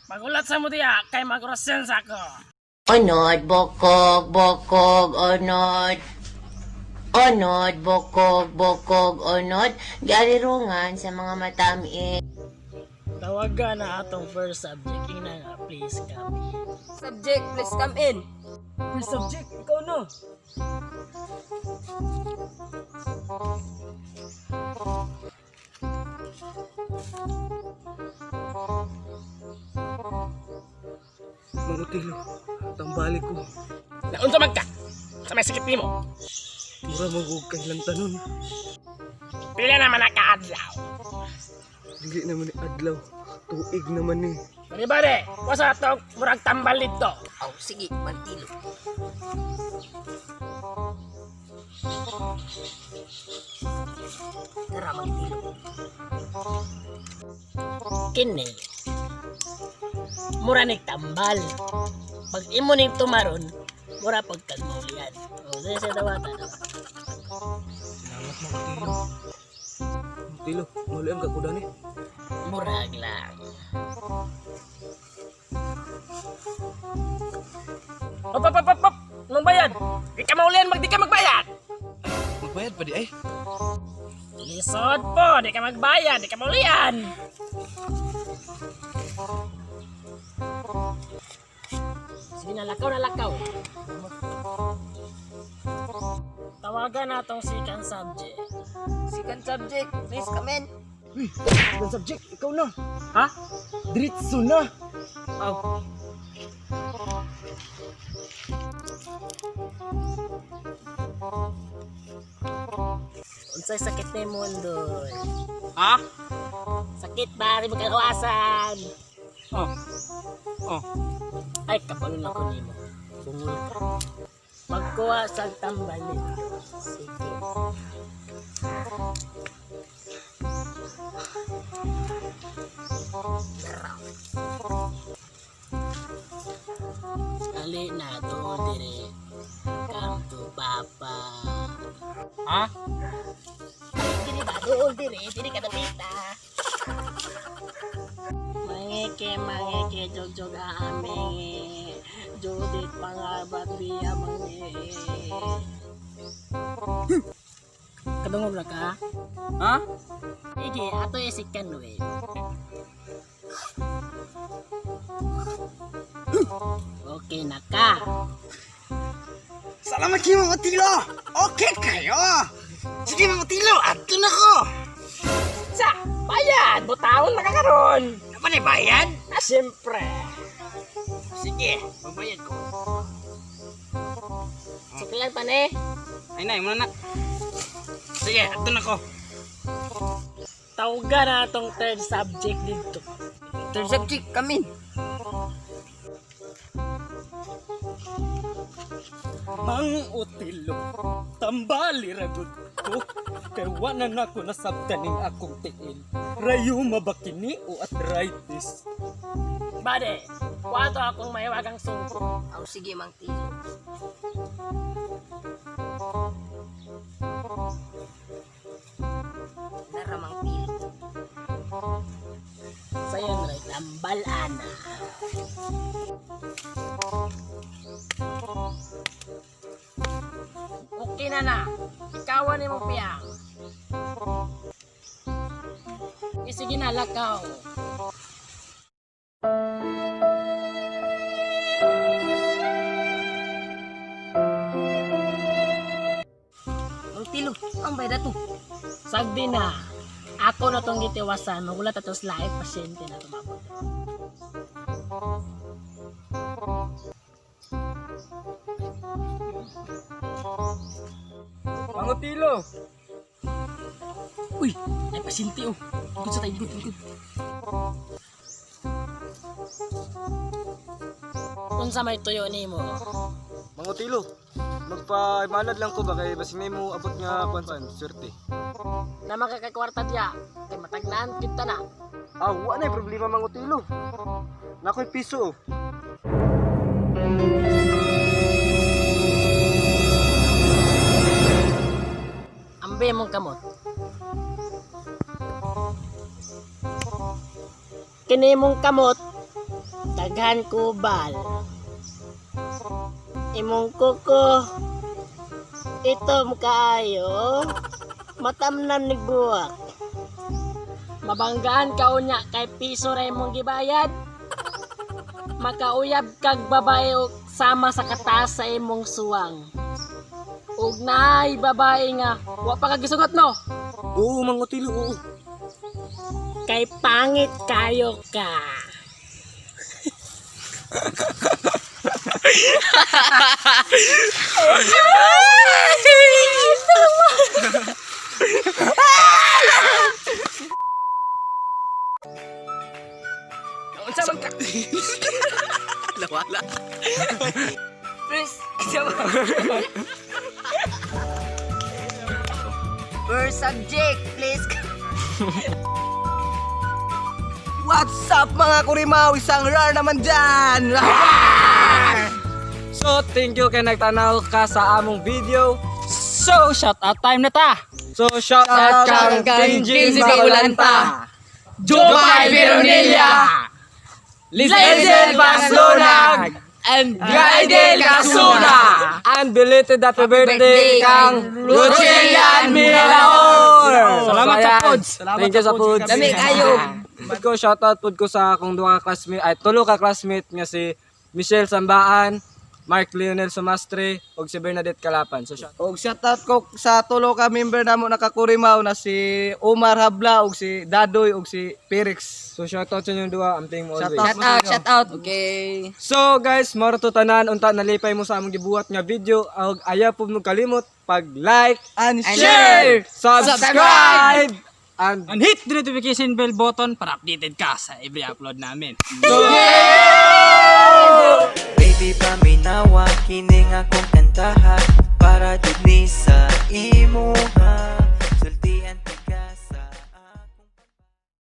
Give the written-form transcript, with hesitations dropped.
Magulat sa mo diya, kay magrosen sa ko. Onod, bokog, bokog, onod. Onod, bokog, bokog, onod. Galirungan sa mga matamis. Tawagan na atong first subject. Ina nga, please come in. Subject, please come in. First subject, ikaw na. Mangutilo, tambali ko. Naunsa man ka? Sa may sikip mo. Mura magug kay lang tanon. Pila naman nakaadlaw. Dili naman ni adlaw. Tuig naman ni. Bari-bari, wasa itong murag tambal dito. Oh, sige, Mantilo. Tara, Mantilo. Kini. Mura ning tambal. Pag imo ning tumaron, mura pagkagmulian. O, dito sa dawata. Salamat Mangutilo. Mangutilo, muli ang kakuda ni. Murag lang. Op! Nung bayad! Di ka maulian, di ka magbayad! Magbayad pa di ay. Lisod po! Di ka magbayad! Di ka maulian! Sige, nalakaw. Tawagan na tong second subject. Second subject, please come in. Uy, ang subject, ikaw na. Ha? Diretso na. Oh. Unsay sakit ni mundo? Ha? Sakit ba? Di magkakawasan. Oh. Oh. Ay, kabalon ako nimo. Bungol ka. Magkuha sa tambalin. Sige. Ali na doon dire. Come to Papa. Ha? Dili ba doon dire? Dili ka napita. Mangeke, jog aame. Judith pangabat biya mange. Kadungog na ka? Ha? Ige, ato isikan we. Okay na ka. Salamat kayo Mangutilo. Okay kayo. Sige Mangutilo, ato na ko. Sa, bayad! Butawon na ka karon. Ano ni bayad? Ah, siyempre. Sige, magbayad ko. Suklan pa ne. Ay na, muna na. Sige, ato na ko. Tawagan na itong third subject dito. Third subject, come in. Mangutilo, tambali ragod ko, kay wanan ako nasabtaning akong tiil. Rayuma ba kini o arthritis? Bade, wato akong mahiwagang sungko. Oh, sige, Mantilo. Tara, Mantilo. Sayon rin, tambal ana. Okay na. Ikawan ni mo piyang. Sige na, lakaw. Mantilo, ang bayad to. Sagdi na. Ako na tong gitiwasan. Magulat atos live pasyente na tumabot. Mangutilo. Uy, ay pasyente oh. Ikot sa tayo, ikot. Unsa may tuyo nimo? Mangutilo. Magpa-imanad lang ko ba kay basing may mo abot nga kwansan, swerte. Na makakakwarta diya. Kay matagnan kita na. Ah, wala na problema Mangutilo. Nakoy piso. Ambe mong kamot. kini mong kamot daghan kubal. Imong kuko itom kaayo matamnan ni buwak. Mabanggaan ka unya kay piso ra imong gibayad. Makauyab kag babae og sama sa kataas sa imong suwang. Ug naay babae nga wa pa kagisugot no. Oo, Mang Otilo, oo. Kay pangit kayo ka. Unsa man ka? Nawala. Please, first subject, please. What's up mga kurimaw? Isang rar naman dyan! So, thank you kay nagtanaw ka sa among video. So, shout out time na ta. So, shout out kang Tinjin Baulanta, Jopay Veronilla, Lizel Baslonag, and Gaidel Casuna. and belated happy birthday kang Lucilian Miraor. Salamat sa pods. Thank you sa pods. Dami kayo. Pud ko shout out pud ko sa akong duha ka classmate ay tulo ka classmate nga si Michelle Sambaan, Mark Leonel Sumastre ug si Bernadette Calapan. So shout Og shoutout ko sa tulo ka member namo nakakurimaw na si Omar Habla og si Dadoy og si Perix. So shout out sa inyong duha, amping mo always. Shout out. Okay. So guys, maro to tanan unta nalipay mo sa among gibuhat nga video ug ayaw po mo kalimot pag-like, And Share! subscribe, and And hit the notification bell button para updated ka sa every upload namin. Baby, paminawa, kining akong